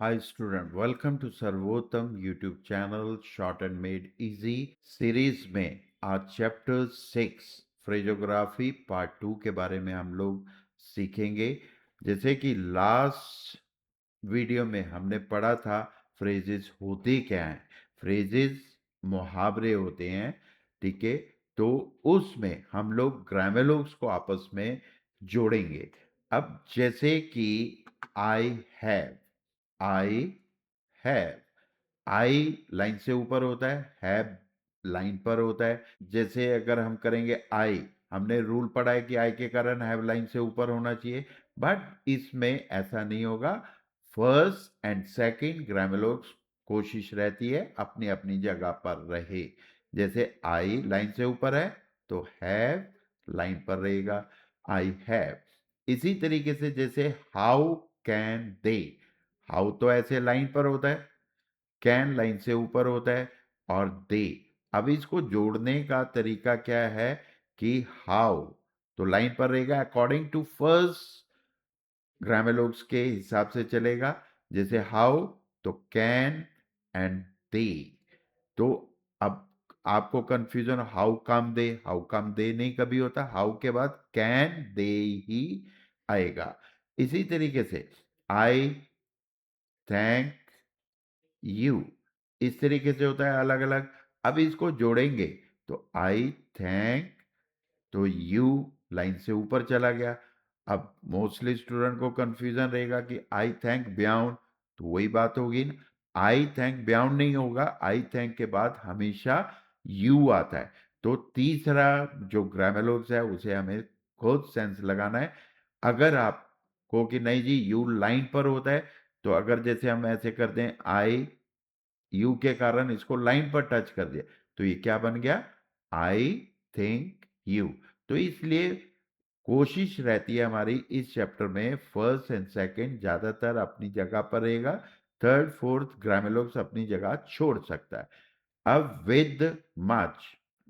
Hi student, welcome to सर्वोत्तम YouTube channel short and made easy series में आज chapter 6 फ्रेजोग्राफी part 2 के बारे में हम लोग सीखेंगे। जैसे कि लास्ट वीडियो में हमने पढ़ा था फ्रेजेस होते क्या हैं। फ्रेजेस मुहावरे होते हैं, ठीक है। तो उसमें हम लोग ग्रामेलोग्स को आपस में जोड़ेंगे। अब जैसे कि I have, I have, I line से ऊपर होता है, हैव लाइन पर होता है। जैसे अगर हम करेंगे आई, हमने रूल पढ़ा है कि आई के कारण हैव लाइन से ऊपर होना चाहिए, बट इसमें ऐसा नहीं होगा। फर्स्ट एंड सेकंड ग्रामेलोग्स कोशिश रहती है अपनी अपनी जगह पर रहे। जैसे आई लाइन से ऊपर है तो हैव लाइन पर रहेगा, आई हैव। इसी तरीके से जैसे हाउ कैन दे, हाउ तो ऐसे लाइन पर होता है, कैन लाइन से ऊपर होता है, और दे। अब इसको जोड़ने का तरीका क्या है कि हाउ तो लाइन पर रहेगा अकॉर्डिंग टू फर्स्ट ग्रामेलोग्स के हिसाब से चलेगा। जैसे हाउ तो कैन एंड दे। तो अब आपको कंफ्यूजन, हाउ कम दे नहीं कभी होता, हाउ के बाद कैन दे ही आएगा। इसी तरीके से आई थैंक यू, इस तरीके से होता है अलग अलग। अब इसको जोड़ेंगे तो आई थैंक, तो यू लाइन से ऊपर चला गया। अब मोस्टली स्टूडेंट को कंफ्यूजन रहेगा कि आई थैंक ब्याउन, तो वही बात होगी ना, आई थैंक ब्याउन नहीं होगा, आई थैंक के बाद हमेशा यू आता है। तो तीसरा जो ग्रामेलोग्स है उसे हमें खुद सेंस लगाना है। अगर आप को कि नहीं जी यू लाइन पर होता है, तो अगर जैसे हम ऐसे करते हैं आई यू के कारण इसको लाइन पर टच कर दिया, तो ये क्या बन गया, आई थिंक यू। तो इसलिए कोशिश रहती है हमारी इस चैप्टर में फर्स्ट एंड सेकंड ज्यादातर अपनी जगह पर रहेगा, थर्ड फोर्थ ग्रामेलोग्स अपनी जगह छोड़ सकता है। अब विद मच,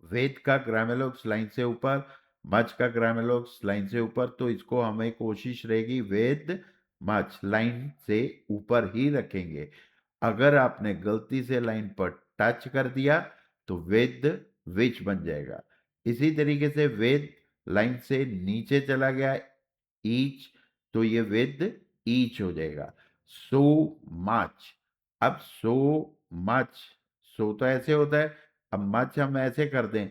वेद का ग्रामेलोग्स लाइन से ऊपर, मच का ग्रामेलोग्स लाइन से ऊपर, तो इसको हमें कोशिश रहेगी वेद मच लाइन से ऊपर ही रखेंगे। अगर आपने गलती से लाइन पर टच कर दिया तो वेद विच बन जाएगा। इसी तरीके से वेद लाइन से नीचे चला गया ईच, तो ये वेद ईच हो जाएगा। सो मच, अब सो मच, सो तो ऐसे होता है, अब मच हम ऐसे कर दें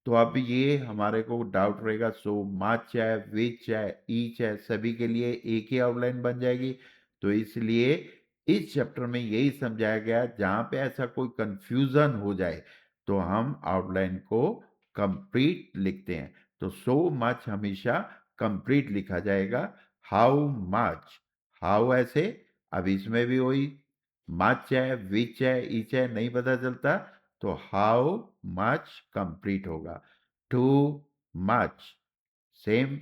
तो अब ये हमारे को डाउट रहेगा। सो मच है, विच है, ईच है, सभी के लिए एक ही आउटलाइन बन जाएगी। तो इसलिए इस चैप्टर में यही समझाया गया, जहां पे ऐसा कोई कंफ्यूजन हो जाए तो हम आउटलाइन को कंप्लीट लिखते हैं। तो सो मच हमेशा कंप्लीट लिखा जाएगा। हाउ मच, हाउ ऐसे, अब इसमें भी वही मच है, विच है, ईच है, नहीं पता चलता, तो हाउ मच कंप्लीट होगा। टू मच, सेम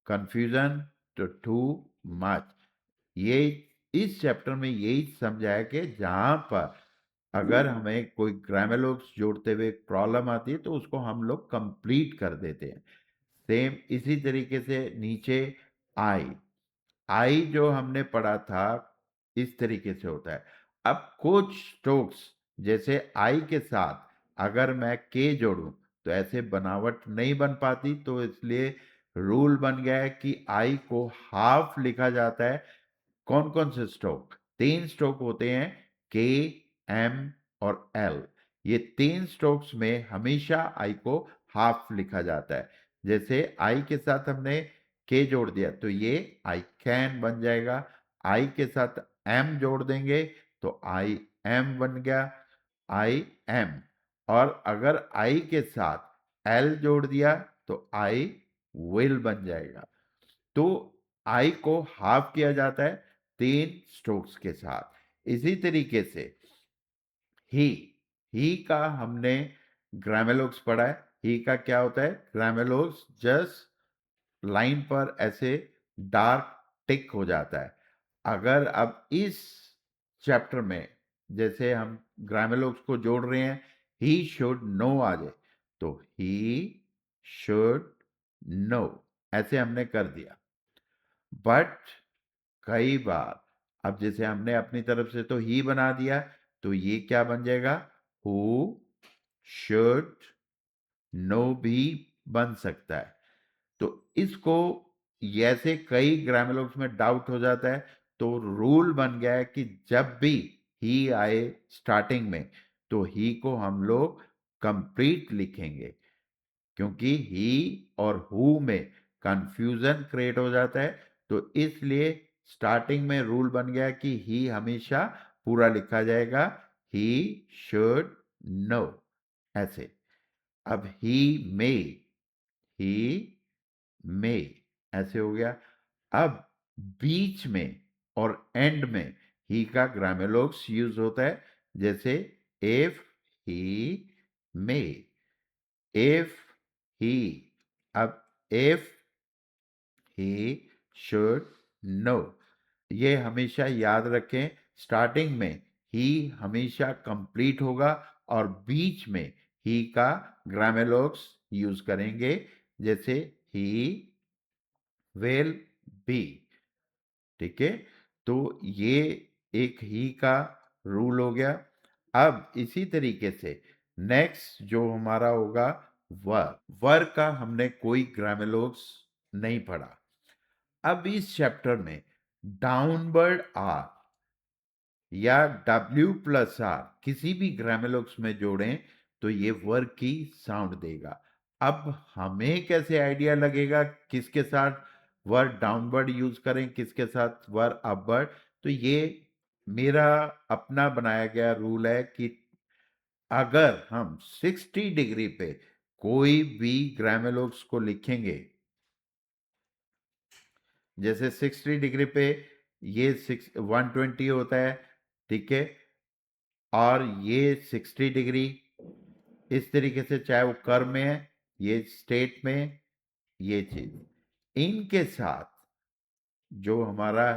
कंफ्यूजन, तो टू मच। ये इस चैप्टर में यही समझाया कि जहां पर अगर हमें कोई ग्रामेलोग्स जोड़ते हुए प्रॉब्लम आती है तो उसको हम लोग कंप्लीट कर देते हैं। सेम इसी तरीके से नीचे आई, आई जो हमने पढ़ा था इस तरीके से होता है। अब कुछ स्ट्रोक्स जैसे आई के साथ अगर मैं के जोड़ूं तो ऐसे बनावट नहीं बन पाती, तो इसलिए रूल बन गया है कि आई को हाफ लिखा जाता है। कौन कौन से स्ट्रोक, तीन स्ट्रोक होते हैं, के, एम और एल। ये तीन स्ट्रोक्स में हमेशा आई को हाफ लिखा जाता है। जैसे आई के साथ हमने के जोड़ दिया तो ये आई कैन बन जाएगा, आई के साथ एम जोड़ देंगे तो आई एम बन गया, आई एम। और अगर आई के साथ एल जोड़ दिया तो आई विल बन जाएगा। तो आई को हाफ किया जाता है तीन स्ट्रोक्स के साथ। इसी तरीके से ही, ही का हमने ग्रामेलोग्स पढ़ा है। ही का क्या होता है, ग्रामेलोग्स जस्ट लाइन पर ऐसे डार्क टिक हो जाता है। अगर अब इस चैप्टर में जैसे हम ग्रामेलोग्स को जोड़ रहे हैं, ही शुड नो आ जाए तो ही शुड नो, ऐसे हमने कर दिया। बट कई बार अब जैसे हमने अपनी तरफ से तो ही बना दिया, तो ये क्या बन जाएगा, हु, शुड, नो भी बन सकता है। तो इसको, ऐसे कई ग्रामर में डाउट हो जाता है, तो रूल बन गया है कि जब भी ही आए स्टार्टिंग में, तो ही को हम लोग कंप्लीट लिखेंगे, क्योंकि ही और हु में कंफ्यूजन क्रिएट हो जाता है। तो इसलिए स्टार्टिंग में रूल बन गया कि ही हमेशा पूरा लिखा जाएगा, ही शुड नो, ऐसे। अब ही मे ऐसे हो गया। अब बीच में और एंड में ही का ग्रामेलोग्स यूज होता है, जैसे if he may, if he, अब इफ ही शुड नो, ये हमेशा याद रखें। स्टार्टिंग में ही हमेशा कंप्लीट होगा और बीच में ही का ग्रामेलोग्स यूज करेंगे, जैसे ही विल बी। ठीक है, तो ये एक ही का रूल हो गया। अब इसी तरीके से नेक्स्ट जो हमारा होगा, वर। वर का हमने कोई ग्रामेलोग्स नहीं पढ़ा। अब इस चैप्टर में डाउनवर्ड आर या डब्ल्यू प्लस आर किसी भी ग्रामेलोग्स में जोड़ें तो ये वर की साउंड देगा। अब हमें कैसे आइडिया लगेगा किसके साथ वर डाउनवर्ड यूज करें, किसके साथ वर अपवर्ड? तो ये मेरा अपना बनाया गया रूल है कि अगर हम 60 डिग्री पे कोई भी ग्रामेलोग्स को लिखेंगे, जैसे 60 डिग्री पे ये 120 होता है, ठीक है, और ये 60 डिग्री इस तरीके से, चाहे वो कर्व में है, ये स्टेट में, ये चीज इनके साथ जो हमारा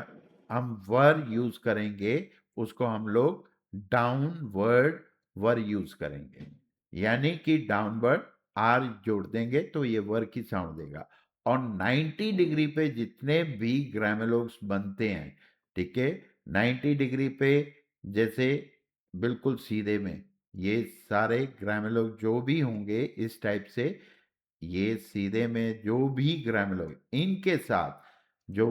हम वर यूज करेंगे उसको हम लोग डाउनवर्ड वर यूज करेंगे, यानी कि डाउनवर्ड आर जोड़ देंगे तो ये वर की साउंड देगा। और 90 डिग्री पे जितने भी ग्रामेलोग्स बनते हैं, ठीक है, 90 डिग्री पे, जैसे बिल्कुल सीधे में ये सारे ग्रामेलोग जो भी होंगे इस टाइप से, ये सीधे में जो भी ग्रामेलोग इनके साथ जो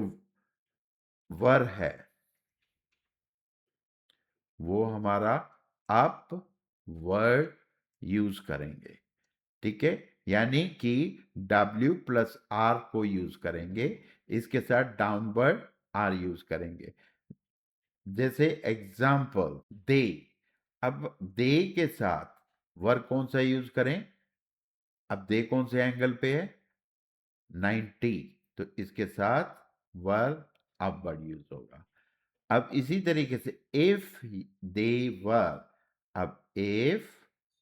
वर है वो हमारा अप वर्ड यूज करेंगे। ठीक है, यानी कि W प्लस आर को यूज करेंगे, इसके साथ डाउनवर्ड आर यूज करेंगे। जैसे एग्जाम्पल दे, अब दे के साथ वर कौन सा यूज करें? अब दे कौन से एंगल पे है? 90, तो इसके साथ वर अपवर्ड यूज होगा। अब इसी तरीके से इफ दे वर, अब इफ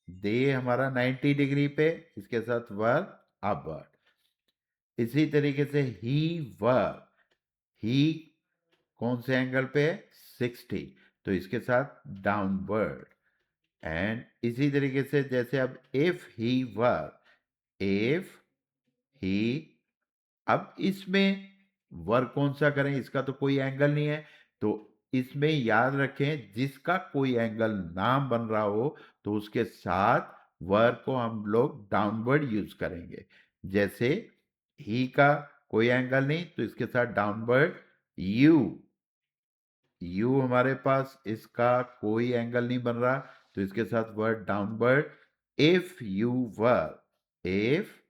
दे हमारा 90 डिग्री पे, इसके साथ वर अपवर्ड। इसी तरीके से ही वर, ही कौन से एंगल पे है? 60, तो इसके साथ डाउनवर्ड। एंड इसी तरीके से जैसे अब if he were, if he, अब इसमें वर कौन सा करें? इसका तो कोई एंगल नहीं है, तो इसमें याद रखें जिसका कोई एंगल ना बन रहा हो तो उसके साथ वर को हम लोग डाउनवर्ड यूज करेंगे। जैसे ही का कोई एंगल नहीं तो इसके साथ डाउनवर्ड यू, यू हमारे पास इसका कोई एंगल नहीं बन रहा तो इसके साथ word downward. If you were, if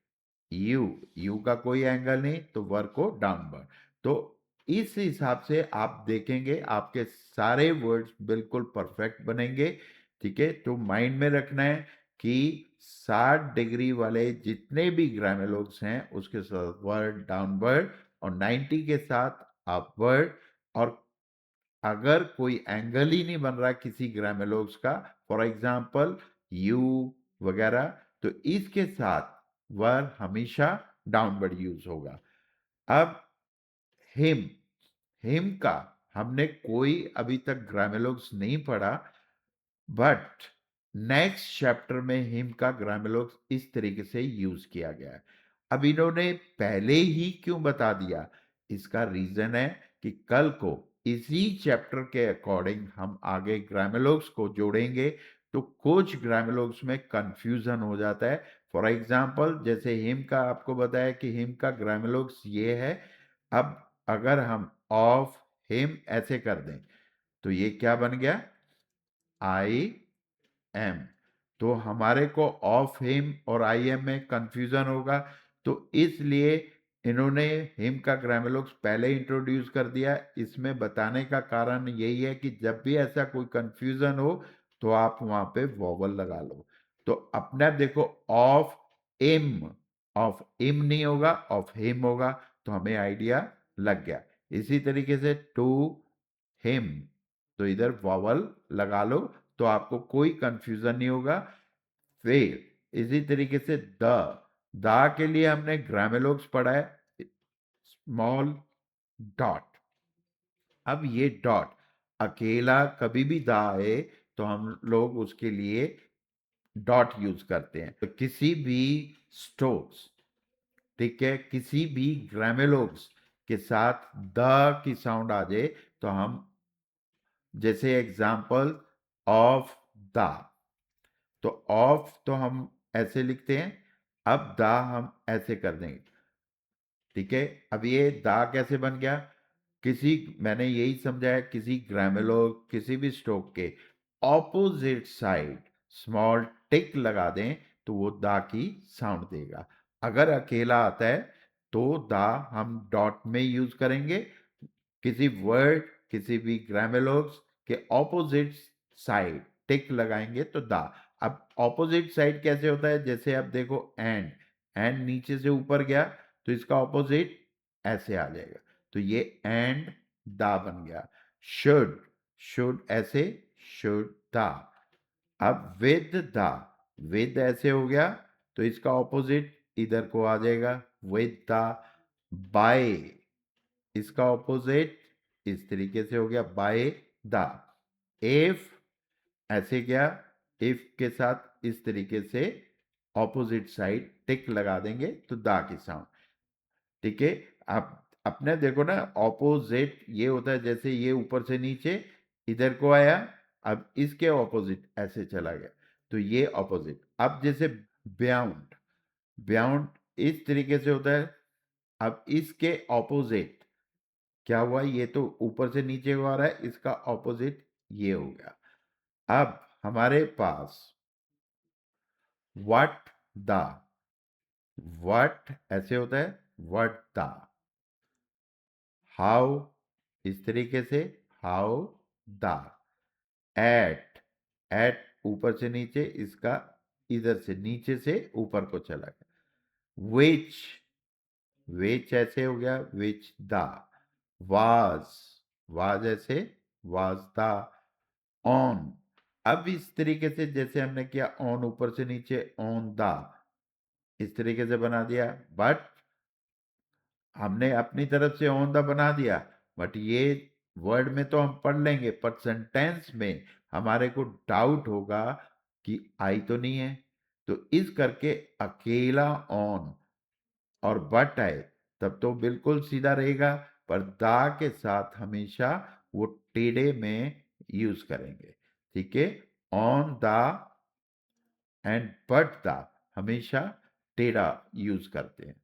you, you का कोई एंगल नहीं तो वर्ड को डाउनवर्ड। तो इस हिसाब से आप देखेंगे आपके सारे वर्ड्स बिल्कुल परफेक्ट बनेंगे। ठीक है, तो माइंड में रखना है कि 60 डिग्री वाले जितने भी ग्रामेलोग्स हैं उसके साथ वर्ड डाउनवर्ड और 90 के साथ अपवर्ड। और अगर कोई एंगल ही नहीं बन रहा किसी ग्रामेलोग्स का, फॉर एग्जाम्पल यू वगैरह, तो इसके साथ वर हमेशा डाउनवर्ड यूज होगा। अब हिम, हिम का हमने कोई अभी तक ग्रामेलोग्स नहीं पढ़ा, बट नेक्स्ट चैप्टर में हिम का ग्रामेलोग्स इस तरीके से यूज किया गया है। अब इन्होंने पहले ही क्यों बता दिया? इसका रीजन है कि कल को इसी चैप्टर के अकॉर्डिंग हम आगे ग्रामेलोग्स को जोड़ेंगे, तो कुछ ग्रामेलोग्स में कंफ्यूजन हो जाता है। फॉर एग्जाम्पल जैसे हिम का आपको बताया कि हिम का ग्रामेलोग्स ये है। अब अगर हम ऑफ हिम ऐसे कर दें तो ये क्या बन गया, आई एम। तो हमारे को ऑफ हिम और आई एम में कंफ्यूजन होगा, तो इसलिए इन्होंने हिम का ग्रामेलोग्स पहले इंट्रोड्यूस कर दिया। इसमें बताने का कारण यही है कि जब भी ऐसा कोई कंफ्यूजन हो तो आप वहां पे वॉवल लगा लो। तो अपना देखो, ऑफ इम, ऑफ इम नहीं होगा, ऑफ हिम होगा, तो हमें आइडिया लग गया। इसी तरीके से टू हिम, तो इधर वॉवल लगा लो तो आपको कोई कंफ्यूजन नहीं होगा। फिर इसी तरीके से द के लिए हमने ग्रामेलोग्स पढ़ा है, स्मॉल डॉट। अब ये डॉट अकेला कभी भी द आए तो हम लोग उसके लिए डॉट यूज करते हैं। तो किसी भी स्ट्रोक्स, ठीक है, किसी भी ग्रामेलोग्स के साथ द की साउंड आ जाए तो हम, जैसे एग्जाम्पल ऑफ द, तो ऑफ तो हम ऐसे लिखते हैं, अब दा हम ऐसे कर देंगे। ठीक है, अब ये दा कैसे बन गया, किसी, मैंने यही समझाया, किसी ग्रामेलोग किसी भी स्ट्रोक के ऑपोजिट साइड स्मॉल टिक लगा दें तो वो दा की साउंड देगा। अगर अकेला आता है तो दा हम डॉट में यूज करेंगे। किसी वर्ड, किसी भी ग्रामेलोग्स के ऑपोजिट साइड टिक लगाएंगे तो दा। अब ऑपोजिट साइड कैसे होता है, जैसे अब देखो एंड, एंड नीचे से ऊपर गया तो इसका ऑपोजिट ऐसे आ जाएगा, तो ये एंड दा बन गया। शुड, शुड ऐसे, शुड दा। अब विद दा, विद ऐसे हो गया तो इसका ऑपोजिट इधर को आ जाएगा, विद दा। बाय, इसका ऑपोजिट इस तरीके से हो गया, बाय द। इफ ऐसे क्या, इफ के साथ इस तरीके से ऑपोजिट साइड टिक लगा देंगे तो दा की साउंड। ठीक है, आप अपने देखो ना, ऑपोजिट ये होता है, जैसे ये ऊपर से नीचे इधर को आया, अब इसके ऑपोजिट ऐसे चला गया, तो ये ऑपोजिट। अब जैसे ब्याउंड, ब्याउंड इस तरीके से होता है, अब इसके ऑपोजिट क्या हुआ, ये तो ऊपर से नीचे को आ रहा है, इसका ऑपोजिट ये हो गया। अब हमारे पास वट द, वट ऐसे होता है, वट द। हाउ इस तरीके से, हाउ द। एट, एट ऊपर से नीचे, इसका इधर से नीचे से ऊपर को चला गया। विच, विच ऐसे हो गया, विच द। वाज, वाज ऐसे, वाज द। ऑन, अब इस तरीके से जैसे हमने किया, ऑन ऊपर से नीचे, ऑन द, इस तरीके से बना दिया। बट हमने अपनी तरफ से ऑन द बना दिया, बट ये वर्ड में तो हम पढ़ लेंगे, पर सेंटेंस में हमारे को डाउट होगा कि आई तो नहीं है, तो इस करके अकेला ऑन और बट आए तब तो बिल्कुल सीधा रहेगा, पर दा के साथ हमेशा वो टेढ़े में यूज करेंगे। ठीक है, on the end but the हमेशा टेढ़ा यूज करते हैं।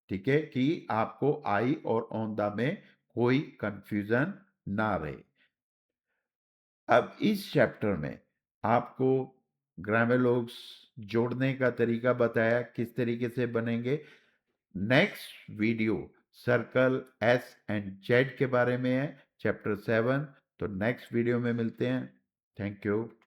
ठीक है, कि आपको आई और ऑन द में कोई कंफ्यूजन ना रहे। अब इस चैप्टर में आपको ग्रामेलोग्स जोड़ने का तरीका बताया, किस तरीके से बनेंगे। Next video circle S and Z के बारे में है, चैप्टर 7। तो नेक्स्ट वीडियो में मिलते हैं। Thank you.